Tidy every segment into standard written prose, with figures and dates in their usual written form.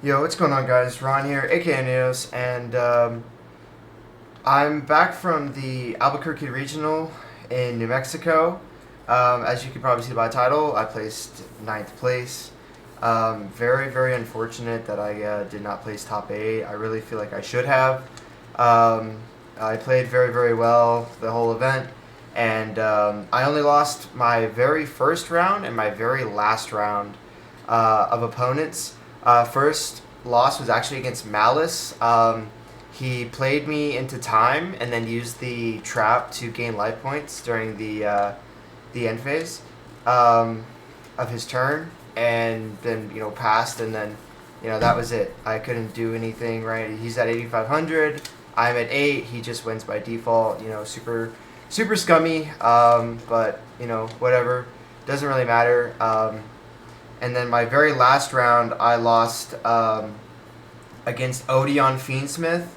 Yo, what's going on, guys? Ron here, aka Neos, and I'm back from the Albuquerque Regional in New Mexico. As you can probably see by the title, I placed ninth place. Very, very unfortunate that I did not place top 8. I really feel like I should have. I played very, very well the whole event, and I only lost my very first round and my very last round of opponents. First loss was actually against Malice. He played me into time and then used the trap to gain life points during the end phase of his turn, and then passed, and then that was it. I couldn't do anything right. He's at 8,500. I'm at 8. He just wins by default. Super scummy. But whatever. Doesn't really matter. And then my very last round, I lost against Odeon Fiendsmith.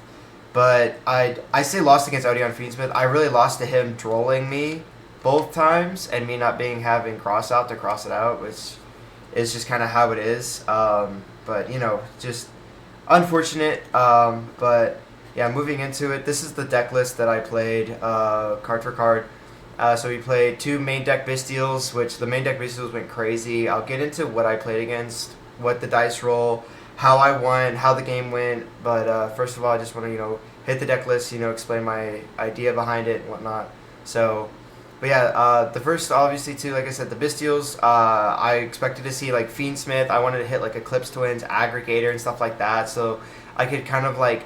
But I say lost against Odeon Fiendsmith. I really lost to him trolling me both times and me not having cross out to cross it out, which is just kind of how it is. But just unfortunate. But yeah, moving into it, this is the deck list that I played card for card. So we played 2 main deck Bystials, which the main deck Bystials went crazy. I'll get into what I played against, what the dice roll, how I won, how the game went. But first of all, I just want to hit the deck list, explain my idea behind it and whatnot. So, but yeah, the first obviously too, like I said, the Bystials. I expected to see like Fiendsmith. I wanted to hit like Eclipse Twins, Aggregator, and stuff like that. So I could kind of like,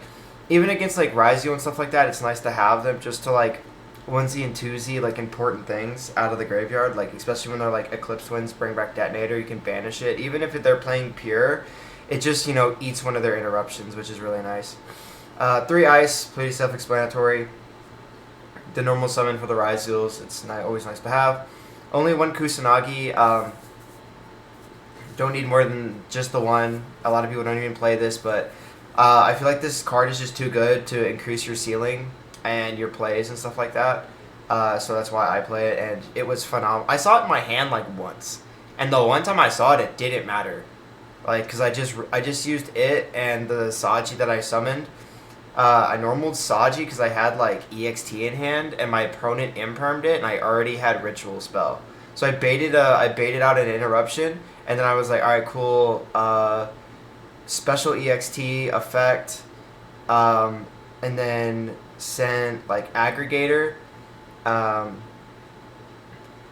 even against like Ryzeal and stuff like that, it's nice to have them just to like onesie and twosie like important things out of the graveyard, like especially when they're like Eclipse Twins, bring back Detonator, you can banish it. Even if they're playing pure, it just eats one of their interruptions, which is really nice. 3 ice, pretty self-explanatory. The normal summon for the Ryzeals, it's always nice to have. Only 1 Kusanagi. Don't need more than just the one. A lot of people don't even play this, but I feel like this card is just too good to increase your ceiling and your plays and stuff like that. So that's why I play it, and it was phenomenal. I saw it in my hand like once, and the one time I saw it, it didn't matter, like because I just used it and the Saji that I summoned. I normaled Saji because I had like EXT in hand, and my opponent impermed it, and I already had Ritual Spell. So I baited out an interruption, and then I was like, all right, cool. Special EXT effect, and then sent like Aggregator, and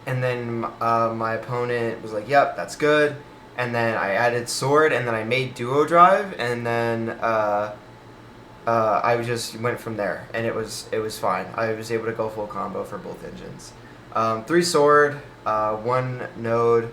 then my opponent was like, yep, that's good, and then I added Sword, and then I made Duo Drive, and then I just went from there, and it was fine. I was able to go full combo for both engines. 3 Sword, 1 Node,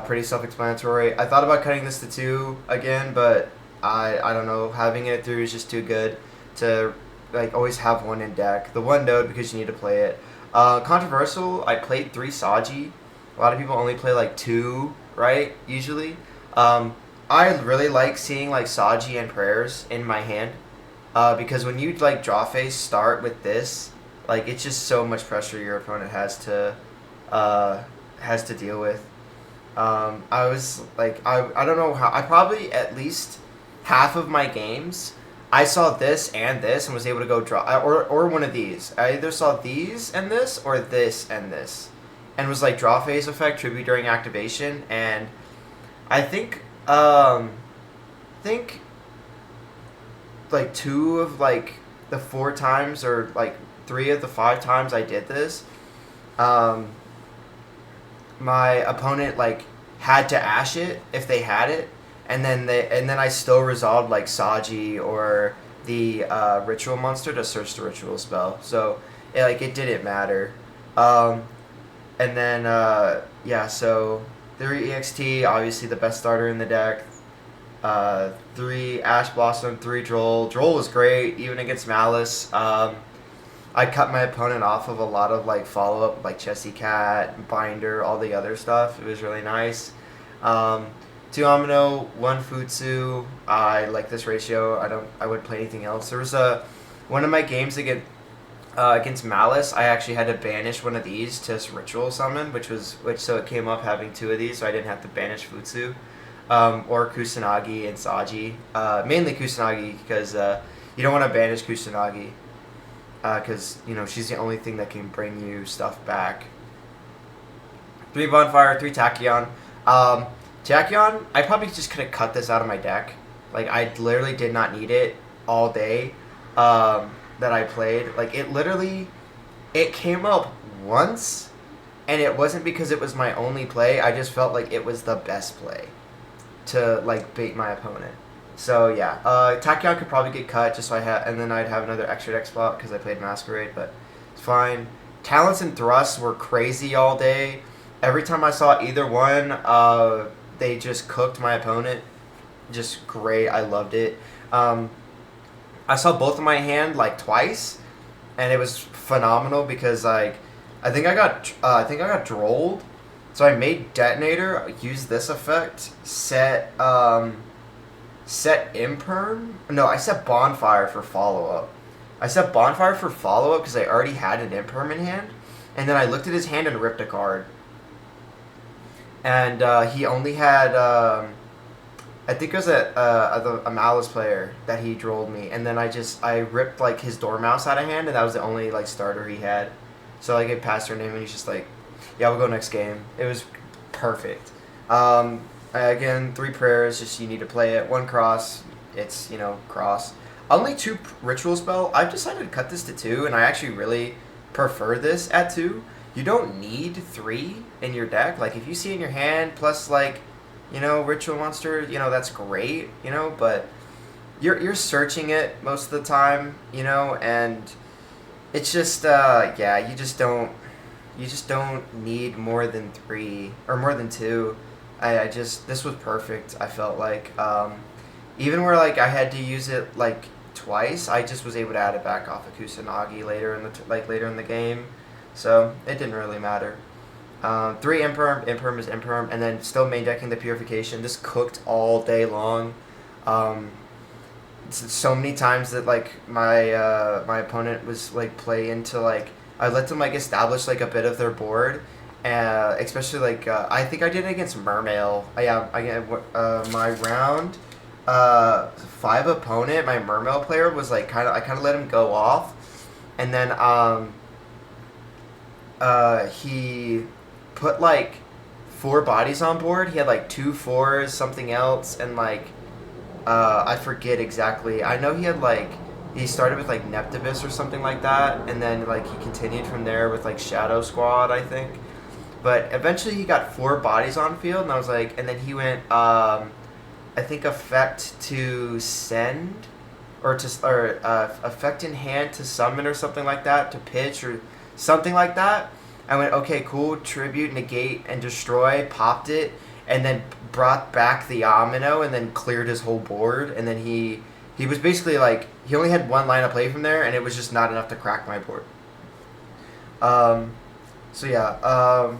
pretty self-explanatory. I thought about cutting this to 2 again, but I don't know, having it 3 is just too good to like always have 1 in deck. The 1 Node because you need to play it. Controversial, I played 3 Saji. A lot of people only play like 2, right, usually. I really like seeing like Saji and Prayers in my hand, because when you like draw phase start with this, like it's just so much pressure your opponent has to deal with. I was like, I don't know how, I probably at least half of my games I saw this and was able to go draw, or one of these. I either saw these and this, or this and this, and was like draw phase effect, tribute during activation, and I think like 2 of like the 4 times, or like 3 of the 5 times I did this, my opponent like had to ash it if they had it, and then I still resolved like Saji or the ritual monster to search the ritual spell. So it didn't matter. And then yeah, so 3 EXT, obviously the best starter in the deck. 3 Ash Blossom, 3 Droll. Droll was great even against Malice. I cut my opponent off of a lot of like follow up, like Chessy Cat, Binder, all the other stuff. It was really nice. 2 Amino, 1 Futsu. I like this ratio. I wouldn't play anything else. There was one of my games against Malice. I actually had to banish one of these to ritual summon, so it came up having 2 of these, so I didn't have to banish Futsu. or Kusanagi and Saji. Mainly Kusanagi because you don't want to banish Kusanagi because she's the only thing that can bring you stuff back. 3 Bonfire, 3 Tachyon. Tachyon, I probably just could have cut this out of my deck. Like, I literally did not need it all day that I played. Like, it came up once, and it wasn't because it was my only play. I just felt like it was the best play to, like, bait my opponent. So, yeah. Tachyon could probably get cut just so and then I'd have another extra deck spot because I played Masquerade, but it's fine. Talents and Thrusts were crazy all day. Every time I saw either one, they just cooked my opponent. Just great. I loved it. I saw both in my hand like twice, and it was phenomenal because like I think I got drolled, so I made Detonator, use this effect, set Imperm. No, I set Bonfire for follow up. I set Bonfire for follow up because I already had an Imperm in hand, and then I looked at his hand and ripped a card. And he only had, I think it was a Malice player that he drolled me. And then I ripped, like, his Dormouse out of hand, and that was the only, like, starter he had. So, like, I passed her name, and he's just like, yeah, we'll go next game. It was perfect. Again, 3 prayers, just you need to play it. 1 cross, it's, cross. Only 2 ritual spell. I've decided to cut this to 2, and I actually really prefer this at 2. You don't need 3 in your deck. Like, if you see in your hand, plus, like, Ritual Monster, that's great, but you're searching it most of the time, and it's just, yeah, you just don't need more than 3, or more than 2. This was perfect, I felt like. Even where, like, I had to use it, like, twice, I just was able to add it back off of Kusanagi later in the game. So, it didn't really matter. 3 Imperm is Imperm, and then still main decking the Purification. This cooked all day long. So many times that, like, my my opponent was, like, play into, like, I let them, like, establish, like, a bit of their board. Especially, like, I think I did it against Mermail. My round 5 opponent, my Mermail player was, like, I kind of let him go off. And then, he put like 4 bodies on board. He had like 2 4s, something else, and like I forget exactly. I know he started with like Neptibus or something like that, and then like he continued from there with like Shadow Squad, I think. But eventually he got 4 bodies on field, and I was like, and then he went I think effect to send or effect in hand to summon or something like that, to pitch or something like that. I went, okay, cool, tribute, negate, and destroy, popped it, and then brought back the Amino, and then cleared his whole board, and then he was basically like, he only had 1 line of play from there, and it was just not enough to crack my board. So yeah,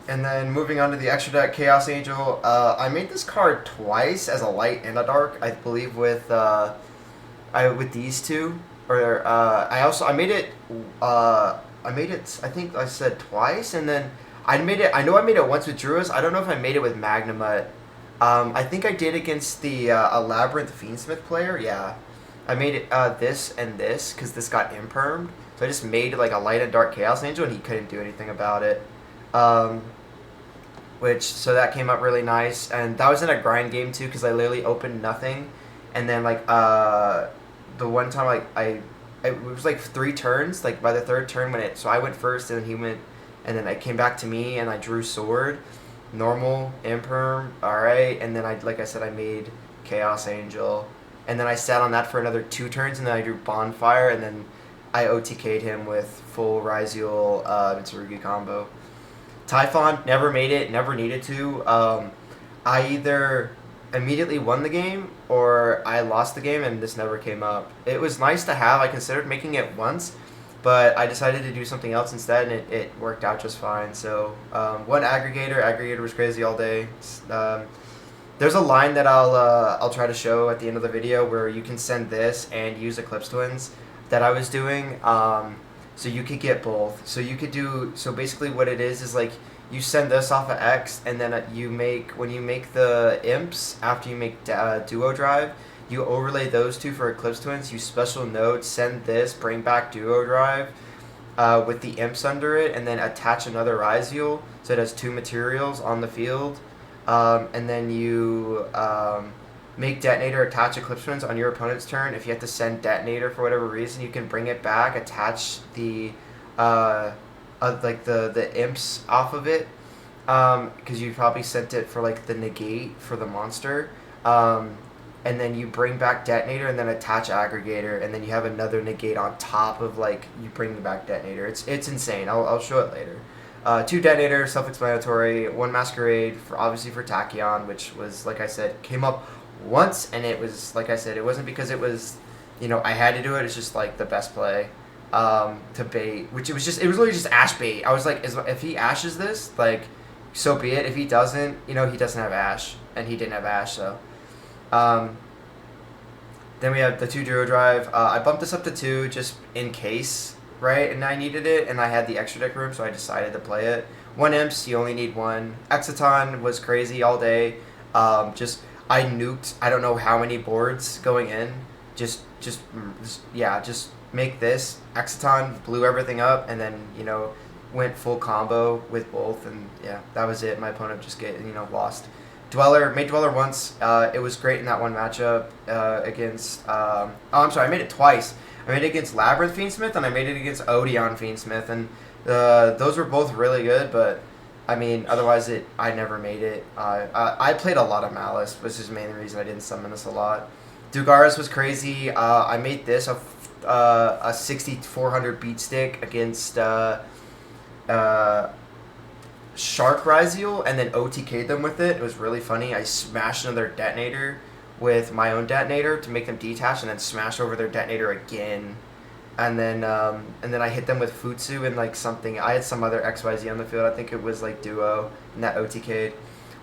and then moving on to the extra deck, Chaos Angel. I made this card twice as a light and a dark, I believe with these 2, or I made it. I think I said twice, and then I made it once with Druas. I don't know if I made it with Magnamut. I think I did against the Labyrinth Fiendsmith player. Yeah, I made it this and this because this got impermed. So I just made like a light and dark Chaos Angel, and he couldn't do anything about it. So that came up really nice, and that was in a grind game too because I literally opened nothing, and then like the one time like it was like 3 turns, like by the 3rd turn so I went first, and then he went, and then it came back to me, and I drew sword, normal, imperm, alright, and then like I said, I made Chaos Angel, and then I sat on that for another 2 turns, and then I drew Bonfire, and then I OTK'd him with full Ryzeal Mitsurugi combo. Typhon, never made it, never needed to. I either immediately won the game or I lost the game, and this never came up. It was nice to have. I considered making it once, but I decided to do something else instead, and it worked out just fine. So 1 aggregator was crazy all day. There's a line that I'll try to show at the end of the video where you can send this and use Eclipse Twins that I was doing, so you could get both. So you could do, so basically what it is like you send this off of X, and then when you make the imps after you make duo drive, you overlay those two for Eclipse Twins. You special node, send this, bring back duo drive, with the imps under it, and then attach another Ryzeal, so it has two materials on the field, and then you make detonator, attach Eclipse Twins on your opponent's turn. If you have to send detonator for whatever reason, you can bring it back, attach the like the imps off of it, because you probably sent it for like the negate for the monster, and then you bring back detonator and then attach aggregator, and then you have another negate on top of like you bringing back detonator. It's insane. I'll show it later. 2 detonator, self-explanatory. 1 masquerade for obviously for Tachyon, which was, like I said, came up once, and it was, like I said, it wasn't because it was, I had to do it. It's just like the best play to bait, which it was literally just ash bait. I was like, if he ashes this, like, so be it. If he doesn't, he doesn't have ash, and he didn't have ash, so. Then we have the 2 duo drive. I bumped this up to 2 just in case, right? And I needed it, and I had the extra deck room, so I decided to play it. 1 imps, you only need 1. Exciton was crazy all day. I nuked I don't know how many boards going in. Just make this. Exciton blew everything up, and then, went full combo with both, and yeah, that was it. My opponent just lost. Dweller, made Dweller once. It was great in that one matchup against... I'm sorry, I made it twice. I made it against Labyrinth Fiendsmith, and I made it against Odeon Fiendsmith, and those were both really good, but I mean, otherwise I never made it. I played a lot of Malice, which is the main reason I didn't summon this a lot. Dugaris was crazy. I made this a 6400 beat stick against Shark Ryzeal, and then OTK'd them with it. It was really funny. I smashed another detonator with my own detonator to make them detach, and then smash over their detonator again. And then I hit them with Futsu and like something. I had some other XYZ on the field. I think it was like duo, and that OTK'd.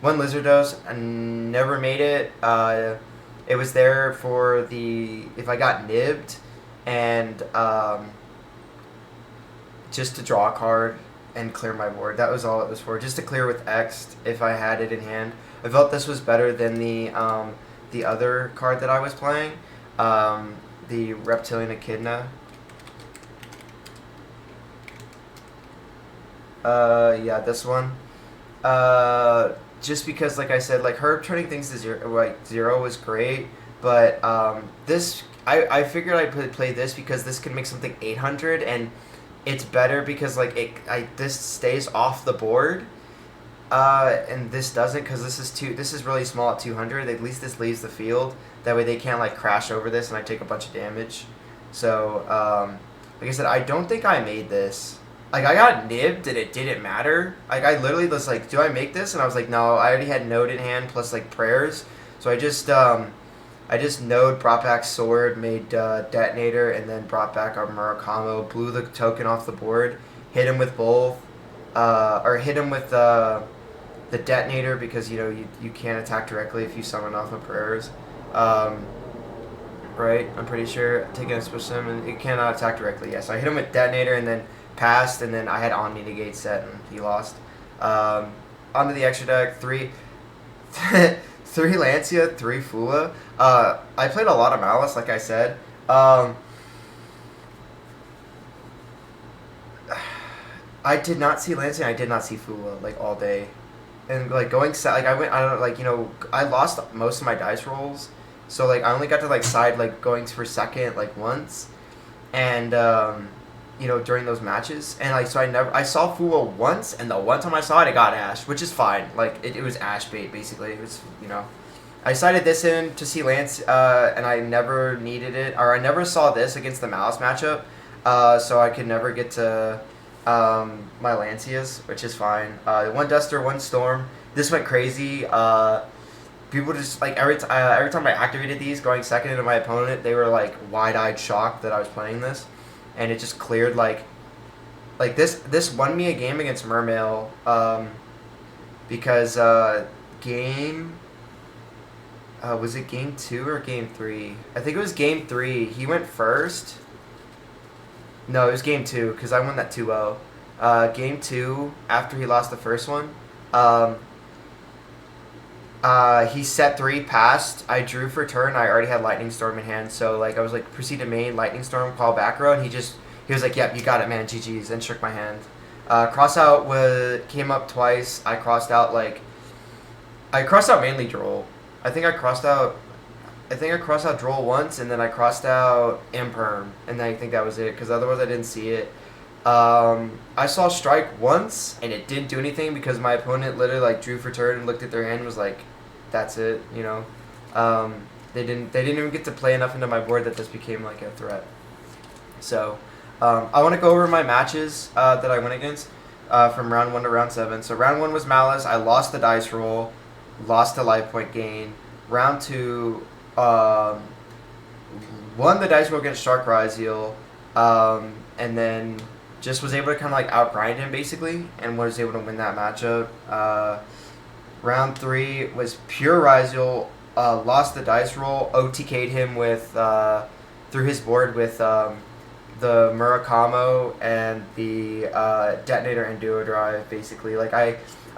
1 Lizardos. I never made it. It was there for if I got nibbed, and just to draw a card and clear my board. That was all it was for. Just to clear with X if I had it in hand. I felt this was better than the other card that I was playing, the Reptilian Echidna. Yeah, this one. Just because, like I said, like her turning things to zero was great, but this I figured I'd play this because this can make something 800, and it's better because like this stays off the board, and this doesn't, because this is really small at 200. At least this leaves the field. That way they can't like crash over this and I take a bunch of damage. So like I said, I don't think I made this. Like, I got nibbed and it didn't matter. Like, I literally was like, do I make this? And I was like, no, I already had node in hand plus like prayers. So I just node, brought back sword, made detonator, and then brought back our Murakamo, blew the token off the board, hit him with both, or hit him with the detonator, because you can't attack directly if you summon off of prayers. Right? I'm pretty sure. Taking a special summon, it cannot attack directly. Yeah, so I hit him with detonator and then passed, and then I had Omni Negate set, and he lost. Onto the extra deck, 3 Lancia, 3 Fula. I played a lot of Malice, like I said. I did not see Lancia, I did not see Fula, like, all day. And, like, I lost most of my dice rolls. So, like, I only got to, like, side, like, going for second, like, once. And, during those matches, and like, so I saw Fula once, and the one time I saw it, I got Ash, which is fine. Like, it was Ash bait, basically. It was, I decided this in to see Lance, and I never needed it, or I never saw this against the Malice matchup, so I could never get to my Lancias, which is fine. 1 Duster, 1 Storm. This went crazy. People just, like, every time I activated these, going second into my opponent, they were, like, wide-eyed shocked that I was playing this. And it just cleared, like this won me a game against Mermail, because was it game 2 or game 3? I think it was game 3. He went first. No, it was game 2, because I won that 2-0. Game 2, after he lost the first one, he set 3, passed. I drew for turn. I already had Lightning Storm in hand, so like I was like proceed to main Lightning Storm, call back row, and he was like, "Yep, you got it, man. GG's," and shook my hand. Cross out came up twice. I crossed out mainly Droll. I think I crossed out. I think I crossed out Droll once, and then I crossed out Imperm, and then I think that was it, because otherwise I didn't see it. I saw Strike once, and it didn't do anything because my opponent literally like drew for turn and looked at their hand and was like, "That's it," you know. They didn't even get to play enough into my board that this became like a threat. So, I want to go over my matches that I went against from round 1 to round 7. So round 1 was Malice. I lost the dice roll, lost the life point gain. Round 2, won the dice roll against Shark Ryzeal, and then just was able to kind of like outgrind him basically, and was able to win that matchup. Round 3 was pure Ryzeal, lost the dice roll, OTK'd him with through his board with the Murakamo and the Detonator and Duo Drive basically. Like I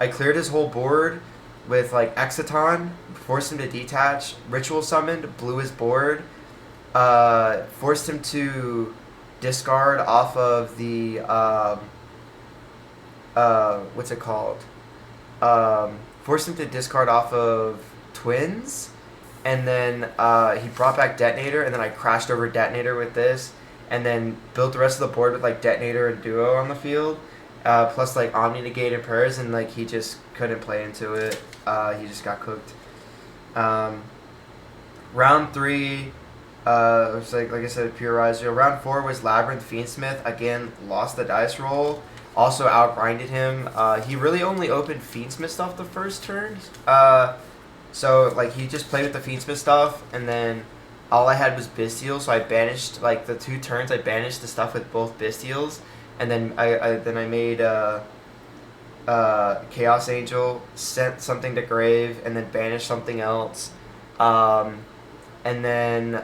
cleared his whole board with like Exciton, forced him to detach, Ritual Summoned, blew his board, forced him to discard off of the what's it called? Forced him to discard off of Twins, and then he brought back Detonator, and then I crashed over Detonator with this, and then built the rest of the board with like Detonator and Duo on the field, plus like Omni Negate and Prayers, and like he just couldn't play into it. He just got cooked. Round 3. It was like I said, pure Ryzeal. Round 4 was Labyrinth Fiendsmith. Again, lost the dice roll. Also outgrinded him. He really only opened Fiendsmith stuff the first turn. So like he just played with the Fiendsmith stuff, and then all I had was Bestial. So I banished like the 2 turns. I banished the stuff with both Bestials, and then I made Chaos Angel, sent something to grave, and then banished something else. And then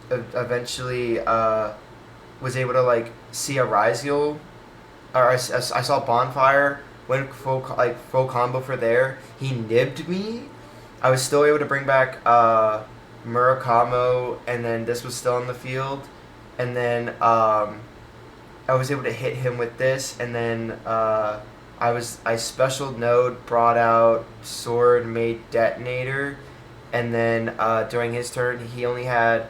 eventually was able to like see a Ryzeal, or I saw Bonfire, went full combo for there. He nibbed me. I was still able to bring back Murakamo, and then this was still in the field, and then I was able to hit him with this, and then I special node, brought out Sword, made Detonator. And then during his turn, he only had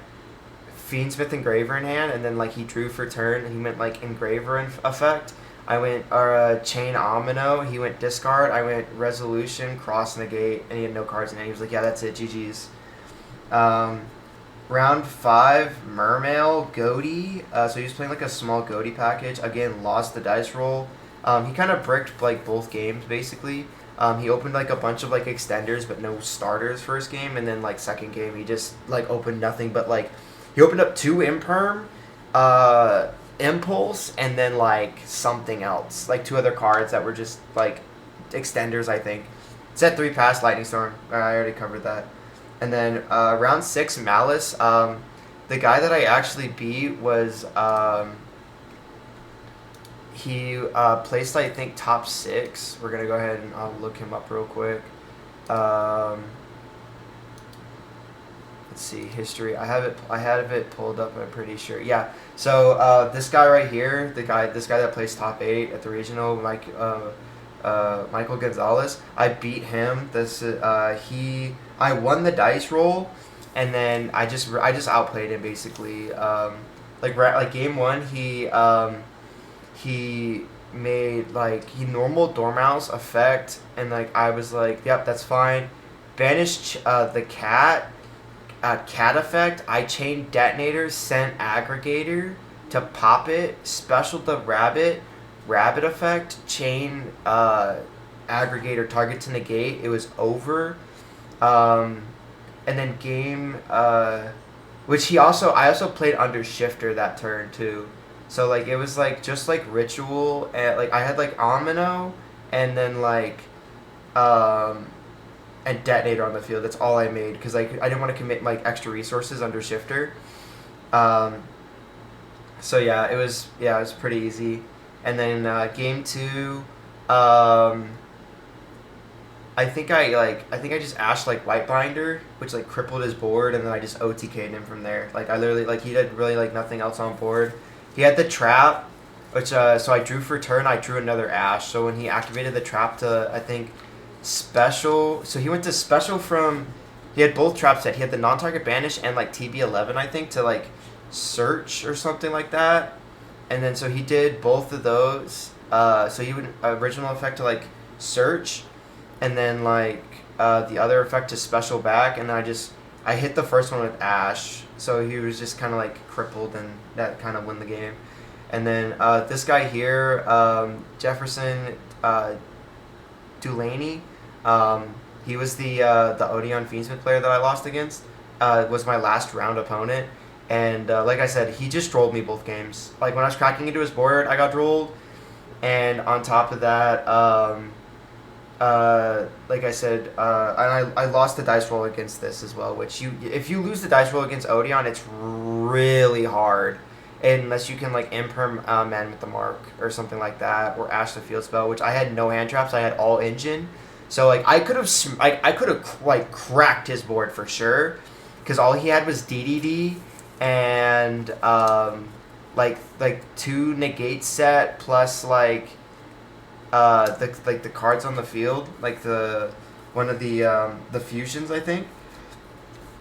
Fiendsmith Engraver in hand, and then like he drew for turn, and he went like Engraver in effect. I went Chain Omino, he went discard. I went Resolution, Cross Negate, and he had no cards in it. He was like, "Yeah, that's it, GG's." Round 5, Mermail, Goaty. So he was playing like a small Goaty package. Again, lost the dice roll. He kind of bricked like both games basically. He opened like a bunch of like extenders but no starters first game, and then like second game he just like opened nothing but like he opened up 2 Imperm, Impulse, and then like something else, like 2 other cards that were just like extenders I think. Set 3 pass Lightning Storm. I already covered that. And then round 6 Malice. The guy that I actually beat was he placed, I think, top 6. We're gonna go ahead and look him up real quick. Let's see, history. I have it pulled up. I'm pretty sure. Yeah. So this guy right here, this guy that placed top 8 at the regional, Michael Gonzalez. I beat him. I won the dice roll, and then I just outplayed him basically. Like game 1, he made like he normal Dormouse effect, and like I was like, "Yep, that's fine." Banished the cat effect. I chained Detonator, sent Aggregator to pop it. Special the rabbit effect. Chain Aggregator target to negate. It was over. And then game which I also played under Shifter that turn too. So like it was like just like Ritual, and like I had like Omino, and then like and Detonator on the field. That's all I made because like I didn't want to commit like extra resources under Shifter. So it was pretty easy. And then game 2, um, I think I just ashed like Whitebinder, which like crippled his board, and then I just OTK'd him from there. Like I literally he did really like nothing else on board. He had the trap, which so I drew for turn. I drew another ash. So when he activated the trap to I think special, so he went to special from. He had both traps set. He had the non-target banish and like TB11 I think to like search or something like that. And then so he did both of those. So he would original effect to like search, and then like the other effect to special back, and then I hit the first one with Ash, so he was just kind of like crippled, and that kind of won the game. And then this guy here, Jefferson Dulaney, he was the Odeon Fiendsmith player that I lost against. Was my last round opponent, and like I said, he just trolled me both games. Like when I was cracking into his board, I got trolled, and on top of that, like I said, I lost the dice roll against this as well. Which if you lose the dice roll against Odeon, it's really hard, unless you can like imperm Man with the Mark or something like that, or Ash the Field Spell. Which I had no hand traps. I had all engine. So like I could have like cracked his board for sure, because all he had was DDD and like 2 negate set plus like the cards on the field, like one of the fusions I think,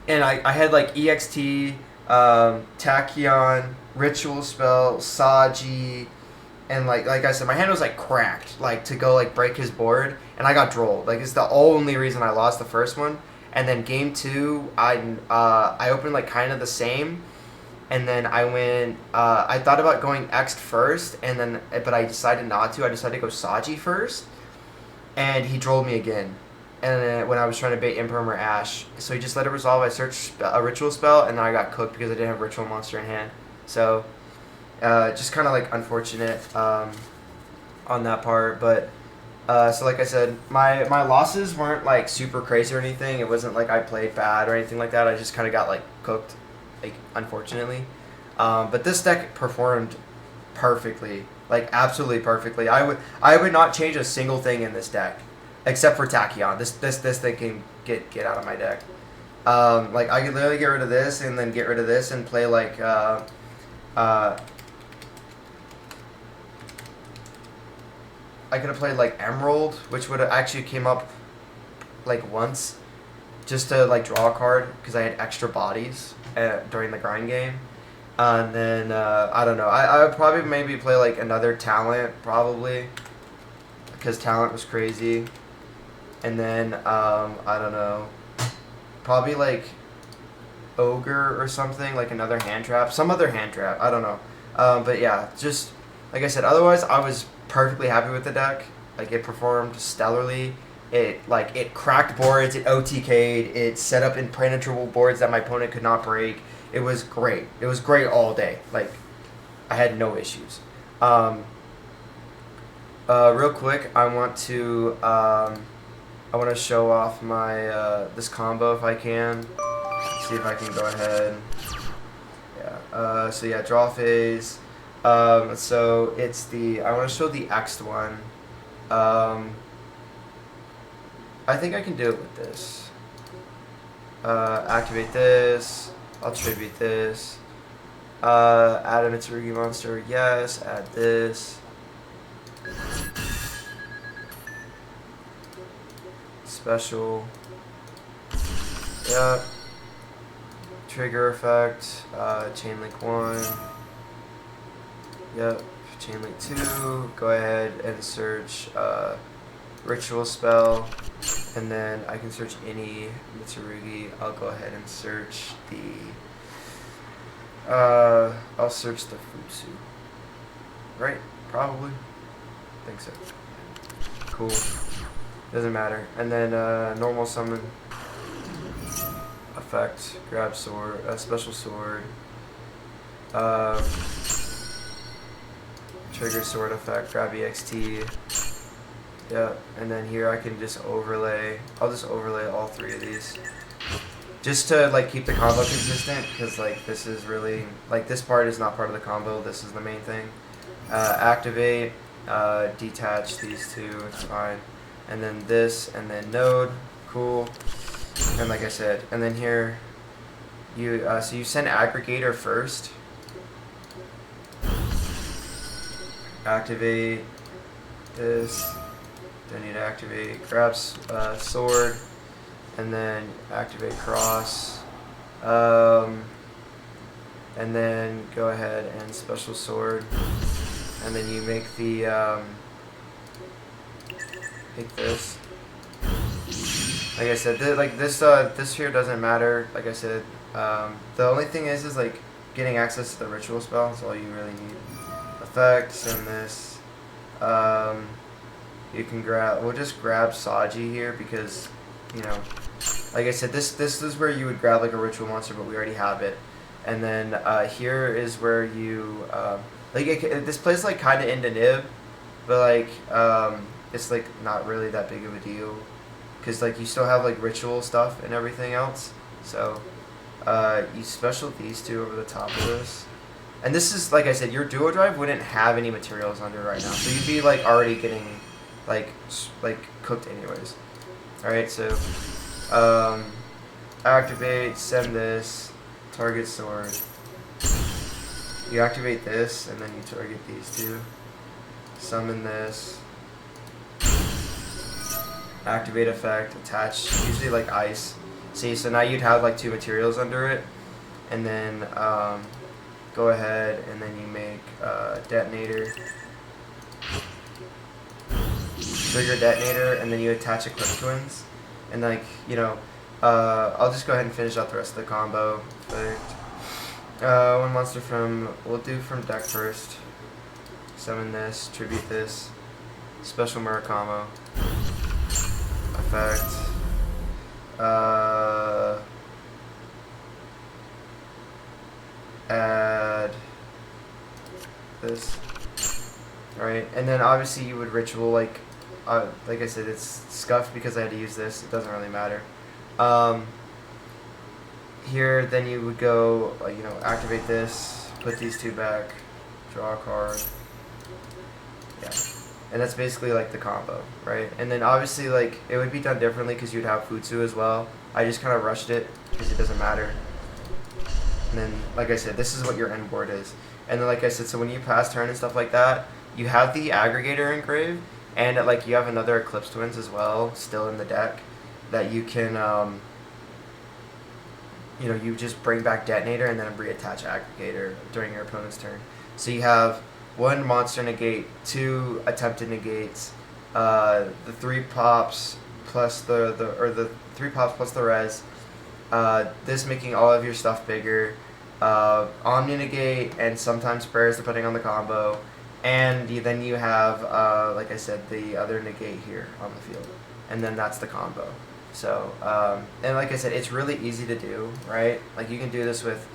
and I had like EXT, Tachyon, Ritual Spell, Saji. And like I said, my hand was like cracked, like to go like break his board, and I got drolled. Like it's the only reason I lost the first one. And then game 2, I opened like kind of the same, and then I went. I thought about going X first, and then but I decided not to. I decided to go Saji first, and he drolled me again. And then when I was trying to bait Imperm or Ash, so he just let it resolve. I searched a Ritual Spell, and then I got cooked because I didn't have Ritual Monster in hand. So. Just kind of like unfortunate on that part, but so like I said, my losses weren't like super crazy or anything. It wasn't like I played bad or anything like that. I just kind of got like cooked, like unfortunately. But this deck performed perfectly, like absolutely perfectly. I would not change a single thing in this deck, except for Tachyon. This thing can get out of my deck. Like I could literally get rid of this and then get rid of this and play like I could have played like Emerald, which would have actually came up like once, just to like draw a card because I had extra bodies during the grind game. And then I don't know. I would probably maybe play like another Talent probably, because Talent was crazy. And then I don't know, probably like Ogre or something, like another hand trap, some other hand trap. I don't know. But yeah, just like I said. Otherwise, I was perfectly happy with the deck. Like it performed stellarly. It cracked boards, it OTK'd, it set up impenetrable boards that my opponent could not break. It was great. It was great all day. Like I had no issues. Real quick, I want to show off my this combo if I can. Let's see if I can go ahead. Yeah. So yeah, draw phase. So it's I want to show the X'd one. I think I can do it with this. Activate this. I'll tribute this. Add a Mitsurugi monster. Yes. Add this. Special. Yep. Trigger effect. Chain link 1. Yep. Chain link 2. Go ahead and search Ritual Spell. And then I can search any Mitsurugi. I'll go ahead and search I'll search the Futsu. Right? Probably. I think so. Cool. Doesn't matter. And then normal summon effect. Grab sword. Special sword. Trigger sword effect. Grab EXT. Yep, and then here I can just overlay. I'll just overlay all 3 of these, just to like keep the combo consistent. Because like this is really like this part is not part of the combo. This is the main thing. activate, detach these two, it's fine. And then this, and then node, cool. And like I said, and then here, so you send aggregator first. Activate this, don't need to activate, grab sword, and then activate cross. And then go ahead and special sword, and then you make the take this. Like I said, this here doesn't matter. Like I said, the only thing is like getting access to the ritual spell. That's all you really need. Effects and this. You can grab. We'll just grab Saji here because, you know, like I said, this is where you would grab like a ritual monster, but we already have it. And then here is where you this plays like kind of into Nib, but like it's like not really that big of a deal, because like you still have like ritual stuff and everything else. So you special these two over the top of this, and this is, like I said, your duo drive wouldn't have any materials under right now, so you'd be like already getting like cooked anyways. All right, so activate, send this. Target sword. You activate this, and then you target these two. Summon this. Activate effect. Attach. Usually like ice. See, so now you'd have like two materials under it, and then go ahead and then you make detonator. Trigger detonator, and then you attach Eclipse Twins, and like, you know. I'll just go ahead and finish out the rest of the combo. One monster we'll do from deck first. Summon this, tribute this, special Murakamo. Effect. Add this. Alright, and then obviously you would ritual like I said, it's scuffed because I had to use this. It doesn't really matter. Here, then you would go, you know, activate this, put these two back, draw a card. Yeah, and that's basically like the combo, right? And then obviously, like, it would be done differently because you'd have Futsu as well. I just kind of rushed it because it doesn't matter. And then, like I said, this is what your end board is. And then, like I said, so when you pass turn and stuff like that, you have the aggregator engraved, and like you have another Eclipse Twins as well, still in the deck, that you can, you know, you just bring back Detonator and then reattach Aggregator during your opponent's turn. So you have one monster negate, two attempted negates, the 3 pops plus the 3 pops plus the res. This making all of your stuff bigger. Omni negate and sometimes prayers depending on the combo. And then you have, like I said, the other negate here on the field. And then that's the combo. So, and like I said, it's really easy to do, right? Like, you can do this with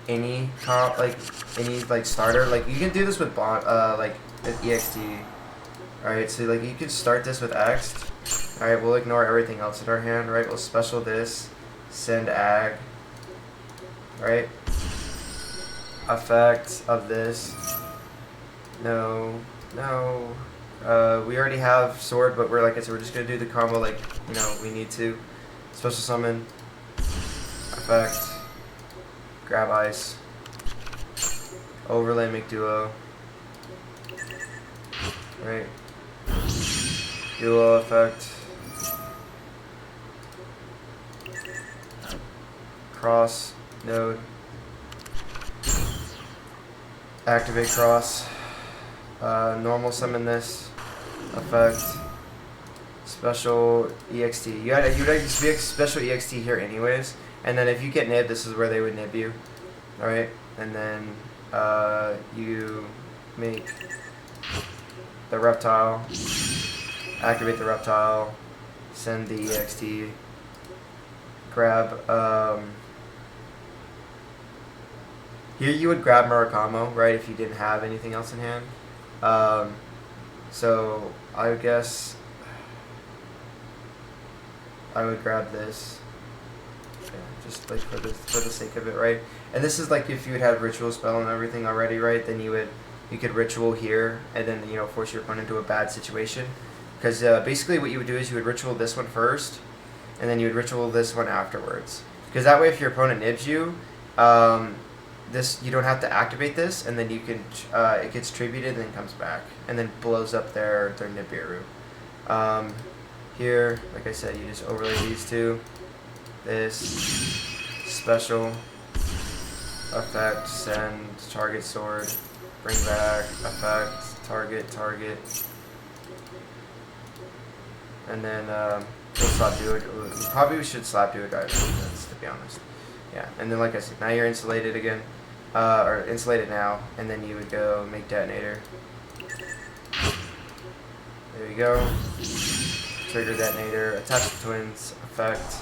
any comp, like, any, like, starter. Like, you can do this with, like, with EXT. Alright, so, like, you can start this with X. Alright, we'll ignore everything else in our hand, right? We'll special this, send ag. Right? Effect of this. No. We already have sword, but we're, like I said, we're just gonna do the combo like, you know, we need to. Special summon. Effect. Grab ice. Overlay, make duo. Right. Duo effect. Cross. Node. Activate cross. Normal summon this. Effect. Special EXT. You'd expect special EXT here anyways. And then if you get nibbed, this is where they would nib you. Alright? And then you make the reptile. Activate the reptile. Send the EXT. Grab here you would grab Murakamo, right, if you didn't have anything else in hand. So I guess I would grab this, yeah, just like for the sake of it, right? And this is like if you would have ritual spell and everything already, right? Then you would You could ritual here, and then force your opponent into a bad situation. Because basically what you would do is you would ritual this one first, and then you would ritual this one afterwards. Because that way, if your opponent nibs you, this you don't have to activate this, and then you can it gets tributed and then comes back, and then blows up their Nibiru. Here, like I said, you just overlay these two. This special effect, send target sword, bring back effect, target, and then we'll slap duo. Probably we should slap duo guys, to be honest. Yeah, and then like I said, now you're insulated again, or insulated now, and then you would go make detonator. There you go. Trigger detonator, attach the twins, effect.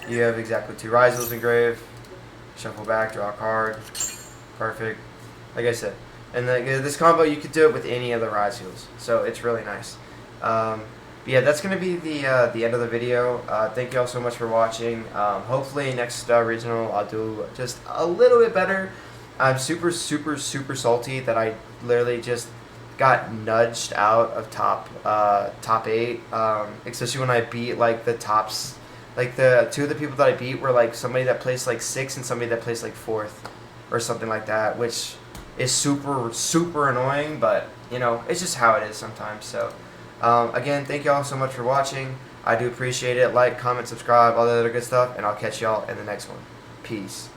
You have exactly 2 Ryzeals engraved. Shuffle back, draw a card. Perfect. Like I said, and this combo you could do it with any of the Ryzeals, so it's really nice. But yeah, that's gonna be the end of the video. Thank you all so much for watching. Hopefully next regional I'll do just a little bit better. I'm super salty that I literally just got nudged out of top 8, especially when I beat like the tops, like the 2 of the people that I beat were like somebody that placed like 6th and somebody that placed like 4th or something like that, which is super annoying, but it's just how it is sometimes. So again, thank you all so much for watching. I do appreciate it. Like, comment, subscribe, all that other good stuff, and I'll catch y'all in the next one. Peace.